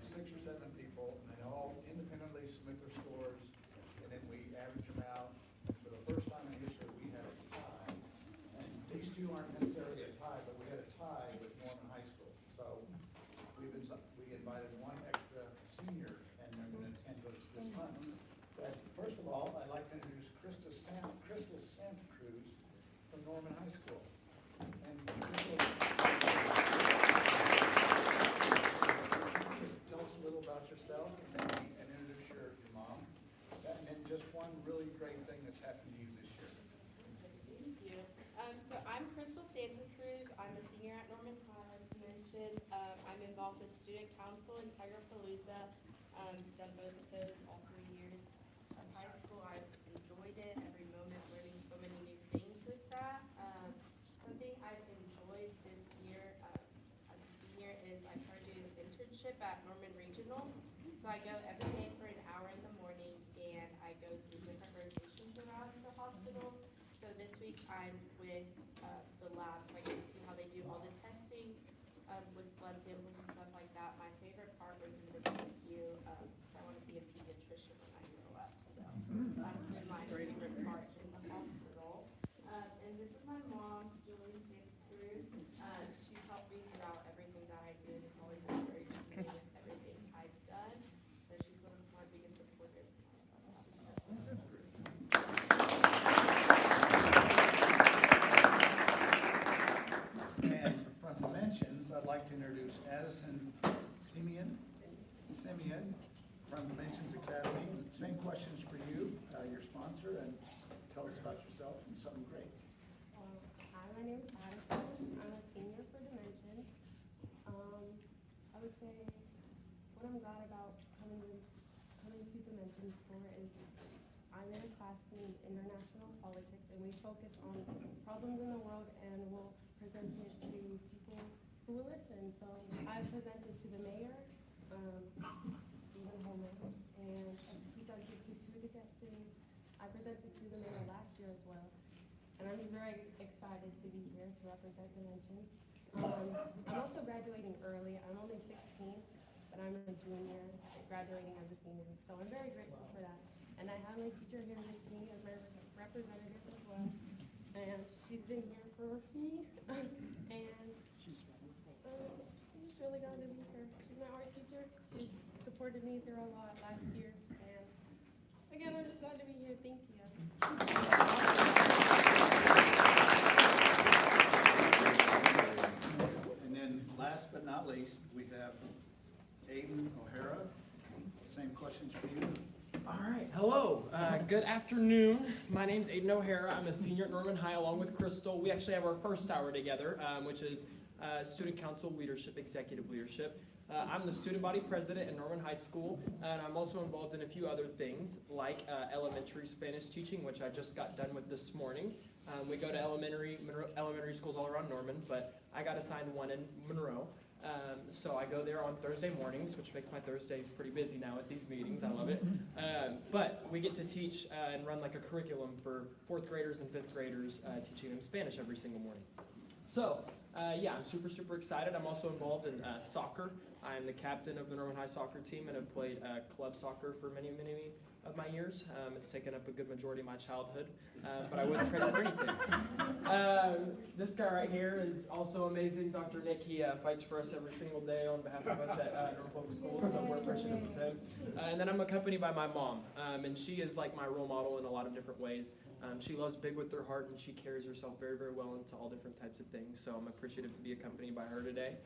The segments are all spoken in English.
like 6 or 7 people, and they all independently submit their scores, and then we average them out. For the first time in history, we had a tie, and these two aren't necessarily a tie, but we had a tie with Norman High School. So we invited one extra senior, and they're going to attend this month. But first of all, I'd like to introduce Crystal Santa Cruz from Norman High School. And just tell us a little about yourself and introduce your mom. And then just one really great thing that's happened to you this year. Thank you. So I'm Crystal Santa Cruz. I'm a senior at Norman High, like you mentioned. I'm involved with Student Council and Tigerpalooza. Done both of those all 3 years of high school. I've enjoyed it, every moment, learning so many new things with that. Something I've enjoyed this year as a senior is I started doing an internship at Norman Regional. So I go every day for an hour in the morning, and I go through different rotations around the hospital. So this week I'm with the lab, so I get to see how they do all the testing with blood samples and stuff like that. My favorite part was in the PICU, because I want to be a pediatrician when I grow up. So that's been my favorite part in the hospital. And this is my mom, Julie Santa Cruz. She's helped me throughout everything that I do, and has always encouraged me with everything I've done. So she's one of my biggest supporters. And from Dimensions, I'd like to introduce Addison Simeon from Dimensions Academy. Same questions for you, your sponsor, and tell us about yourself and something great. Hi, my name is Addison. I'm a senior for Dimensions. I would say what I'm glad about coming to Dimensions for is I'm in a class named International Politics, and we focus on problems in the world, and we'll present it to people who will listen. So I presented to the mayor, Stephen Holman, and he does it to 2 detectives. I presented to the mayor last year as well, and I'm very excited to be here to represent Dimensions. I'm also graduating early. I'm only 16, but I'm a junior graduating as a senior, so I'm very grateful for that. And I have my teacher here with me as my representative as well, and she's been here for me, and she's really glad to be here. She's my art teacher. She's supported me through a lot last year, and again, I'm just glad to be here. Thank you. And then last but not least, we have Aiden O'Hara. Same questions for you. All right, hello, good afternoon. My name's Aiden O'Hara. I'm a senior at Norman High along with Crystal. We actually have our first hour together, which is Student Council Leadership, Executive Leadership. I'm the student body president at Norman High School, and I'm also involved in a few other things like elementary Spanish teaching, which I just got done with this morning. We go to elementary schools all around Norman, but I got assigned one in Monroe. So I go there on Thursday mornings, which makes my Thursdays pretty busy now at these meetings. I love it. But we get to teach and run like a curriculum for 4th graders and 5th graders, teaching them Spanish every single morning. So yeah, I'm super excited. I'm also involved in soccer. I'm the captain of the Norman High soccer team and have played club soccer for many of my years. It's taken up a good majority of my childhood, but I wouldn't trade it for anything. This guy right here is also amazing, Dr. Nick. He fights for us every single day on behalf of us at Norman Public Schools, so we're appreciative of him. And then I'm accompanied by my mom, and she is like my role model in a lot of different ways. She loves big with her heart, and she carries herself very well into all different types of things, so I'm appreciative to be accompanied by her today.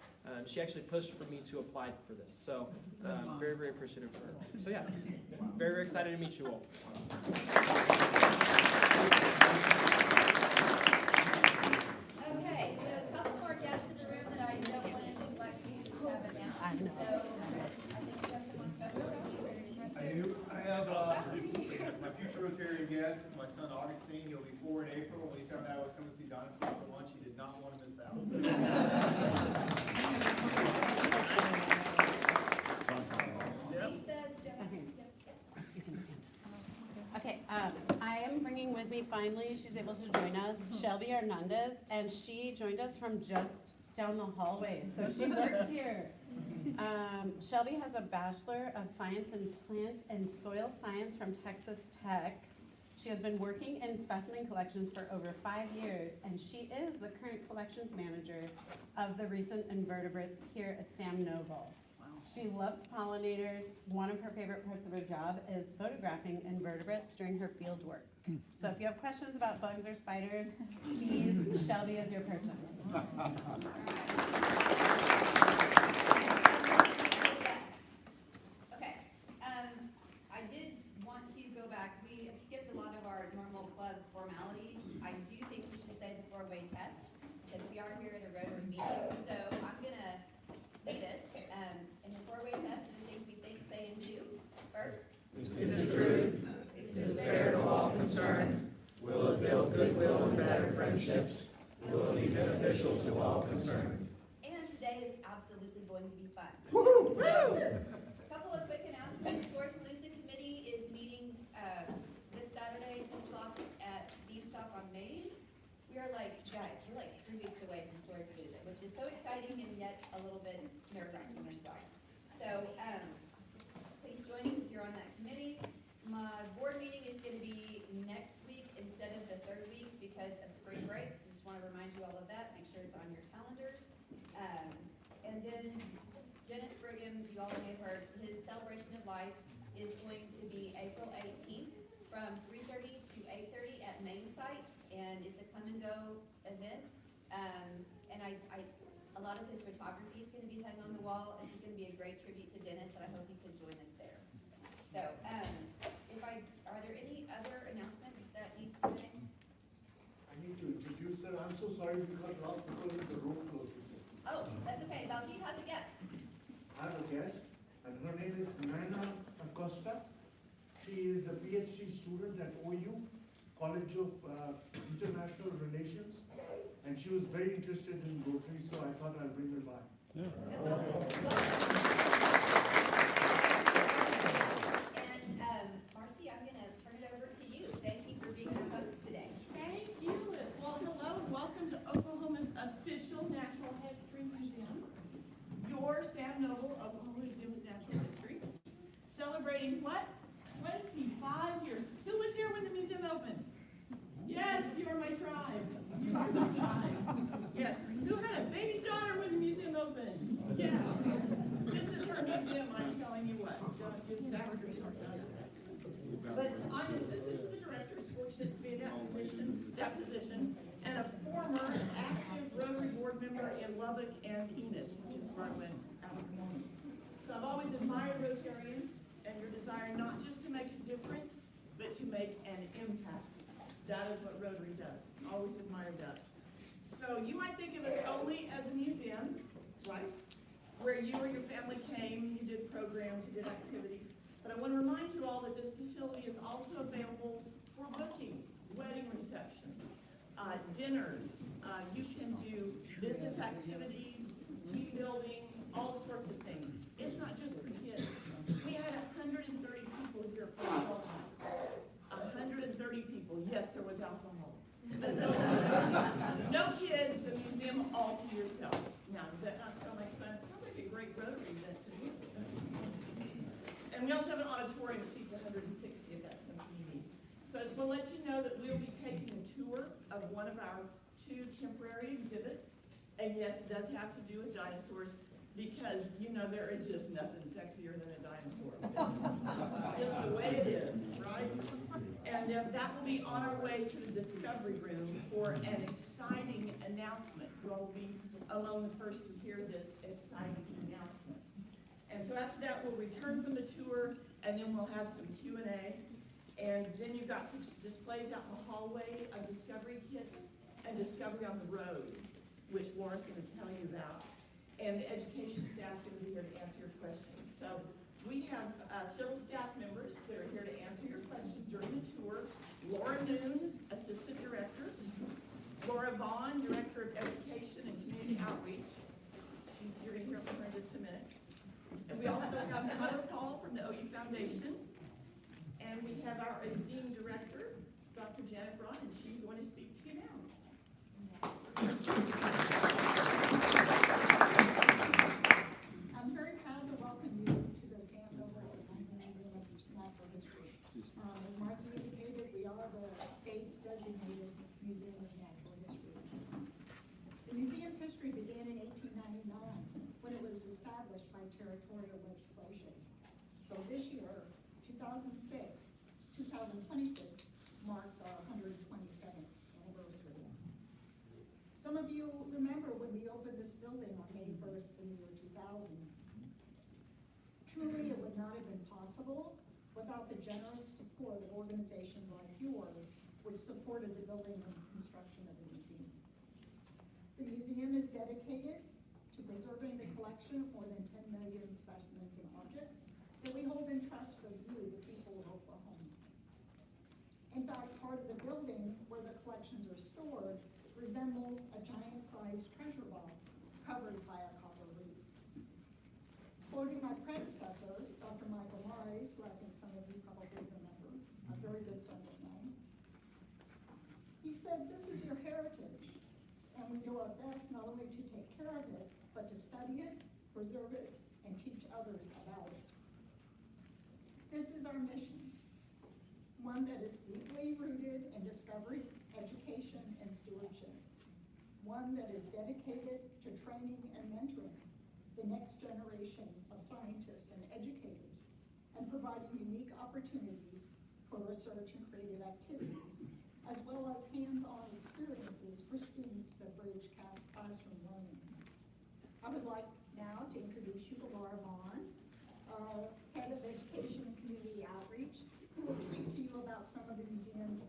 She actually pushed for me to apply for this, so I'm very appreciative for her. So yeah, very excited to meet you all. Okay, we have a couple more guests in the room that I don't want to neglect to have announced. I know. So I think we have someone special for you. I do. I have my future Rotarian guest. It's my son Augustine. He'll be 4 in April. When he found out I was coming to see Donna for lunch, he did not want to miss out. Lisa Jones. You can stand. Okay, I am bringing with me, finally, she's able to join us, Shelby Hernandez, and she joined us from just down the hallway, so she works here. Shelby has a Bachelor of Science in Plant and Soil Science from Texas Tech. She has been working in specimen collections for over 5 years, and she is the current collections manager of the recent invertebrates here at Sam Noble. She loves pollinators. One of her favorite parts of her job is photographing invertebrates during her field work. So if you have questions about bugs or spiders, please, Shelby is your person. Okay, I did want to go back, we skipped a lot of our normal club formalities. I do think we should say the four-way test, because we are here at a Rotary meeting, so I'm gonna do this. In the four-way test, the things we think, say, and do. First, Is it true? Is it fair to all concerned? Will it build goodwill and better friendships? Will it be beneficial to all concerned? and today is absolutely going to be fun. A couple of quick announcements. Storage Palooza Committee is meeting this Saturday, 2 o'clock at Beanstalk on Main. We are like, guys, we're like 3 weeks away from Storage Palooza, which is so exciting and yet a little bit nerve-wracking as well. So, please join us if you're on that committee. My board meeting is gonna be next week instead of the 3rd week because of spring breaks. I just wanna remind you all of that, make sure it's on your calendars. And then Dennis Brigham, you all may have heard, his celebration of life is going to be April 18th from 3:30 to 8:30 at Main Site, and it's a come and go event. And a lot of his photography is gonna be hung on the wall. It's gonna be a great tribute to Dennis, and I hope you can join us there. So, are there any other announcements that need to be made? I need to introduce her. I'm so sorry because last people in the room closed. Oh, that's okay. Valjean has a guest. I have a guest, and her name is Nina Acosta. She is a PhD student at OU, College of International Relations, and she was very interested in Rotary, so I thought I'd bring her by. And Marcy, I'm gonna turn it over to you. Thank you for being our host today. Thank you, Liz. Well, hello and welcome to Oklahoma's official Natural History Museum, your Sam Noble Oklahoma Museum of Natural History, celebrating what? 25 years. Who was here when the museum opened? Yes, you are my tribe. You are my tribe. Yes. Who had a baby daughter when the museum opened? Yes. This is her museum, I'm telling you what. Don't give staff your short notice. But I'm assistant to the director, is fortunate to be in that position, and a former active Rotary board member in Lubbock and Enid, which is where I went out of the morning. So I've always admired Rotarians and your desire not just to make a difference, but to make an impact. That is what Rotary does. Always admired that. So you might think of us only as a museum, right? Where you or your family came, you did programs, you did activities. But I want to remind you all that this facility is also available for bookings, wedding receptions, dinners. You can do business activities, team building, all sorts of things. It's not just for kids. We had 130 people here for the whole night. 130 people. Yes, there was alcohol. No kids, the museum all to yourself. Now, does that not sound like fun? It sounds like a great Rotary event to me. And we also have an auditorium that seats 160 if that's something you need. So I just want to let you know that we'll be taking a tour of one of our 2 temporary exhibits. And yes, it does have to do with dinosaurs because, you know, there is just nothing sexier than a dinosaur. Just the way it is, right? And that will be on our way to the Discovery Room for an exciting announcement. You all will be among the first to hear this exciting announcement. And so after that, we'll return from the tour, and then we'll have some Q&A. And then you've got some displays out in the hallway of Discovery kits and Discovery on the Road, which Laura's going to tell you about. And the education staff's going to be here to answer your questions. So we have several staff members that are here to answer your questions during the tour. Laura Noon, Assistant Director. Laura Vaughn, Director of Education and Community Outreach. You're going to hear from her in just a minute. And we also have Tyler Paul from the OU Foundation. And we have our esteemed director, Dr. Janet Braun, and she's going to speak to you now. I'm very proud designated Museum of Natural History. The museum's history began in 1899 when it was established by territorial legislation. So this year, 2026 marks our 127th anniversary. Some of you remember when we opened this building on May 1st in the year 2000. Truly, it would not have been possible without the generous support of organizations like yours, which supported the building and construction of the museum. The museum is dedicated to preserving the collection of more than 10 million specimens and objects that we hold in trust for you, the people of Oklahoma. In fact, part of the building where the collections are stored resembles a giant-sized treasure box covered by a copper leaf. Quoting my predecessor, Dr. Michael Morris, who I think some of you probably remember, a very good friend of mine, he said, "This is your heritage, and we do our best not only to take care of it, but to study it, preserve it, and teach others about it." This is our mission, one that is deeply rooted in discovery, education, and stewardship, one that is dedicated to training and mentoring the next generation of scientists and educators, and providing unique opportunities for research and creative activities, as well as hands-on experiences for students that bridge classroom learning. I would like now to introduce you to Laura Braun, Head of Education and Community Outreach, who will speak to you about some of the museum's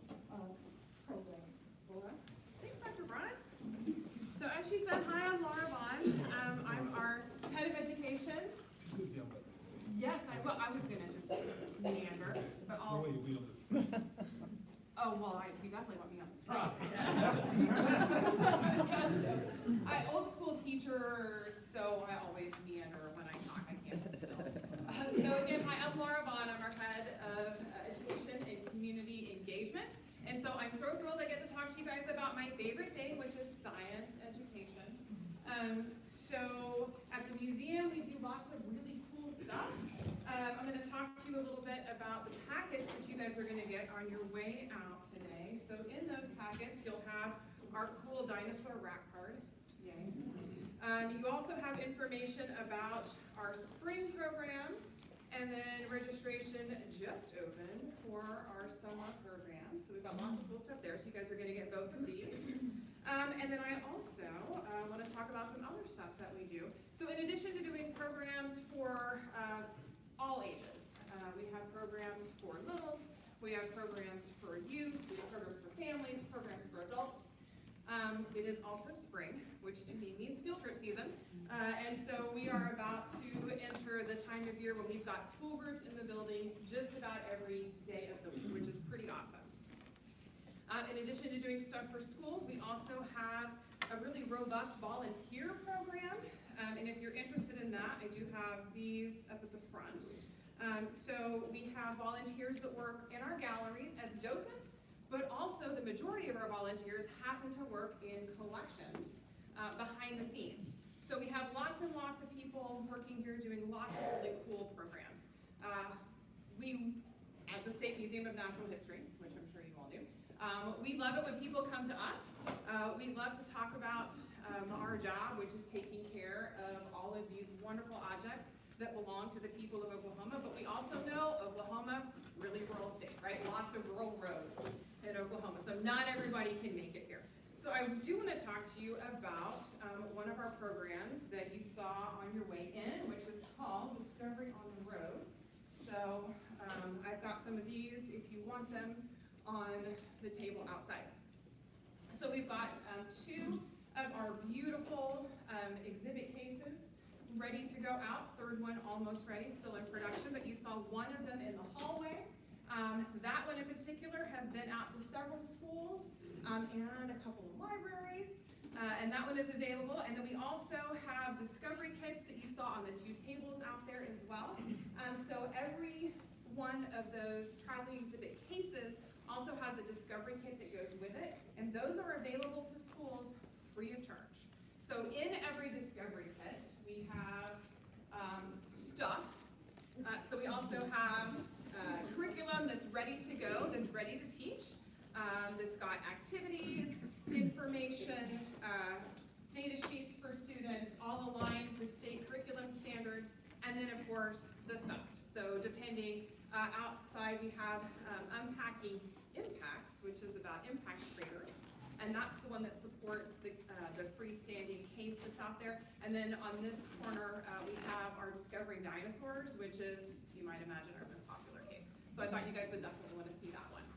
programs. Laura? Thanks, Dr. Braun. So as she said, hi, I'm Laura Braun. I'm our head of education. Yes, I will. I was gonna just meander, but I'll. Oh, well, you definitely want me on the screen. Yes. I old school teacher, so I always meander when I talk. I can't sit still. So again, hi, I'm Laura Braun. I'm our head of education and community engagement. And so I'm so thrilled I get to talk to you guys about my favorite day, which is science education. So at the museum, we do lots of really cool stuff. I'm going to talk to you a little bit about the packets that you guys are going to get on your way out today. So in those packets, you'll have our cool dinosaur rack card. Yay. You also have information about our spring programs, and then registration just opened for our summer programs. So we've got lots of cool stuff there, so you guys are going to get both of these. And then I also want to talk about some other stuff that we do. So in addition to doing programs for all ages, we have programs for littles, we have programs for youth, we have programs for families, programs for adults. It is also spring, which to me means field trip season. And so we are about to enter the time of year when we've got school groups in the building just about every day of the week, which is pretty awesome. In addition to doing stuff for schools, we also have a really robust volunteer program. And if you're interested in that, I do have these up at the front. So we have volunteers that work in our galleries as docents, but also the majority of our volunteers happen to work in collections behind the scenes. So we have lots and lots of people working here doing lots of really cool programs. We, as the State Museum of Natural History, which I'm sure you all do, we love it when people come to us. We love to talk about our job, which is taking care of all of these wonderful objects that belong to the people of Oklahoma, but we also know Oklahoma, really rural state, right? Lots of rural roads in Oklahoma, so not everybody can make it here. So I do want to talk to you about one of our programs that you saw on your way in, which was called Discovery on the Road. So I've got some of these, if you want them, on the table outside. So we've got two of our beautiful exhibit cases ready to go out. Third one almost ready, still in production, but you saw one of them in the hallway. That one in particular has been out to several schools and a couple of libraries, and that one is available. And then we also have discovery kits that you saw on the two tables out there as well. So every one of those traveling exhibit cases also has a discovery kit that goes with it, and those are available to schools free of charge. So in every discovery kit, we have stuff. So we also have curriculum that's ready to go, that's ready to teach. that's got activities, information, data sheets for students, all aligned to state curriculum standards, and then of course the stuff. So depending, outside we have Unpacking Impacts, which is about impact creators. And that's the one that supports the freestanding case that's out there. And then on this corner, we have our Discovering Dinosaurs, which is, you might imagine, our most popular case. So I thought you guys would definitely want to see that one.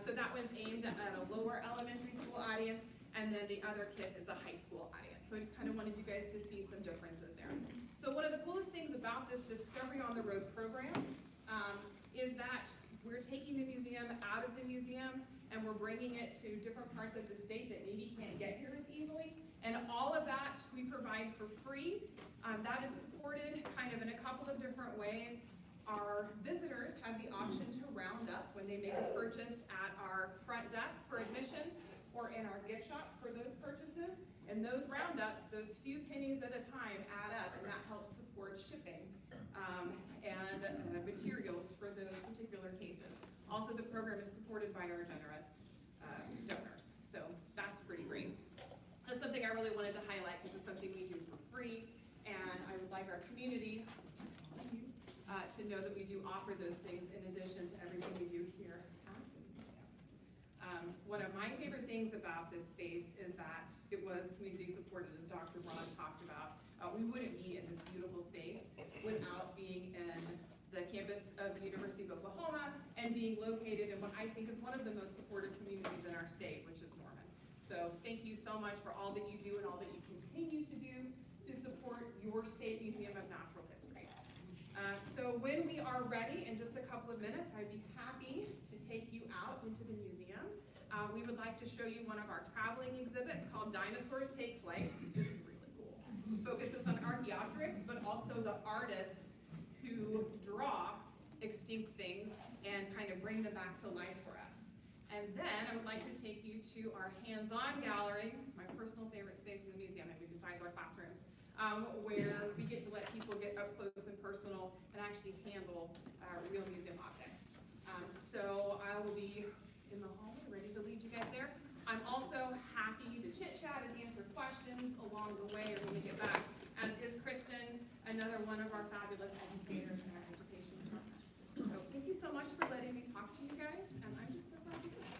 So that one's aimed at a lower elementary school audience, and then the other kit is a high school audience. So I just kind of wanted you guys to see some differences there. So one of the coolest things about this Discovery on the Road program is that we're taking the museum out of the museum and we're bringing it to different parts of the state that maybe can't get here as easily. And all of that we provide for free. That is supported kind of in a couple of different ways. Our visitors have the option to round up when they make a purchase at our front desk for admissions or in our gift shop for those purchases. And those roundups, those few pennies at a time add up, and that helps support shipping and materials for those particular cases. Also, the program is supported by our generous donors, so that's pretty great. That's something I really wanted to highlight because it's something we do for free, and I would like our community to know that we do offer those things in addition to everything we do here at the museum. One of my favorite things about this space is that it was community supported, as Dr. Braun talked about. We wouldn't be in this beautiful space without being in the campus of the University of Oklahoma and being located in what I think is one of the most supportive communities in our state, which is Norman. So thank you so much for all that you do and all that you continue to do to support your State Museum of Natural History. So when we are ready, in just a couple of minutes, I'd be happy to take you out into the museum. We would like to show you one of our traveling exhibits called Dinosaurs Take Flight. It's really cool. Focuses on Archaeopteryx, but also the artists who draw extinct things and kind of bring them back to life for us. And then I would like to take you to our hands-on gallery, my personal favorite space in the museum, maybe besides our classrooms, where we get to let people get up close and personal and actually handle real museum objects. So I will be in the hallway ready to lead you guys there. I'm also happy to chit-chat and answer questions along the way or when we get back, as is Kristen, another one of our fabulous educators in our education department. So thank you so much for letting me talk to you guys, and I'm just so glad you're here.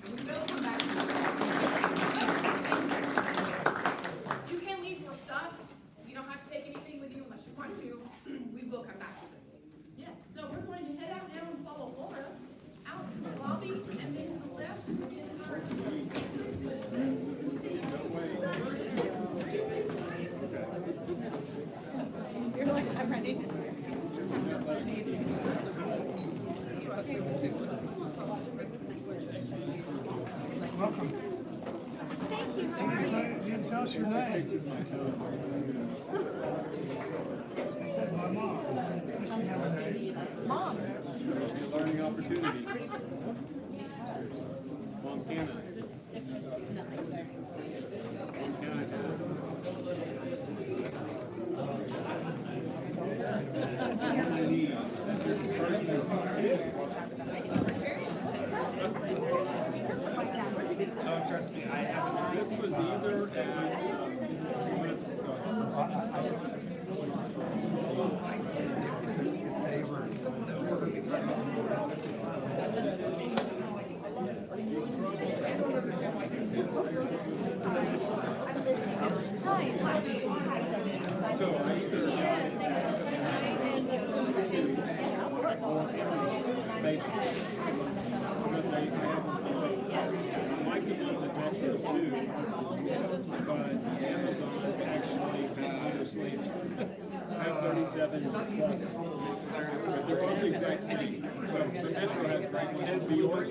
And we will come back. You can leave more stuff. You don't have to take anything with you unless you want to. We will come back to this space. Yes, so we're going to head out now and follow Laura out to the lobby, and then to the left in our You're like, I'm ready to start. Welcome. Thank you. You didn't tell us your name. I said my mom. Does she have a name? Mom. Learning opportunity. Montana. Oh, trust me, I haven't. This was either I have 37 plus. They're all the exact same. So the Metro has Franklin and New York.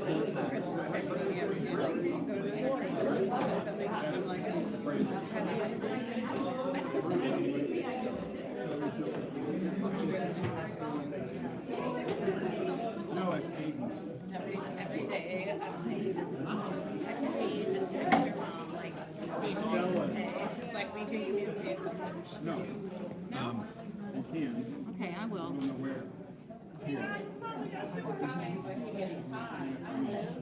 No, it's Aiden's. Every day, just text me and tell your mom, like, it's like we can communicate. No. You can. Okay, I will. I don't know where. Here. We're coming.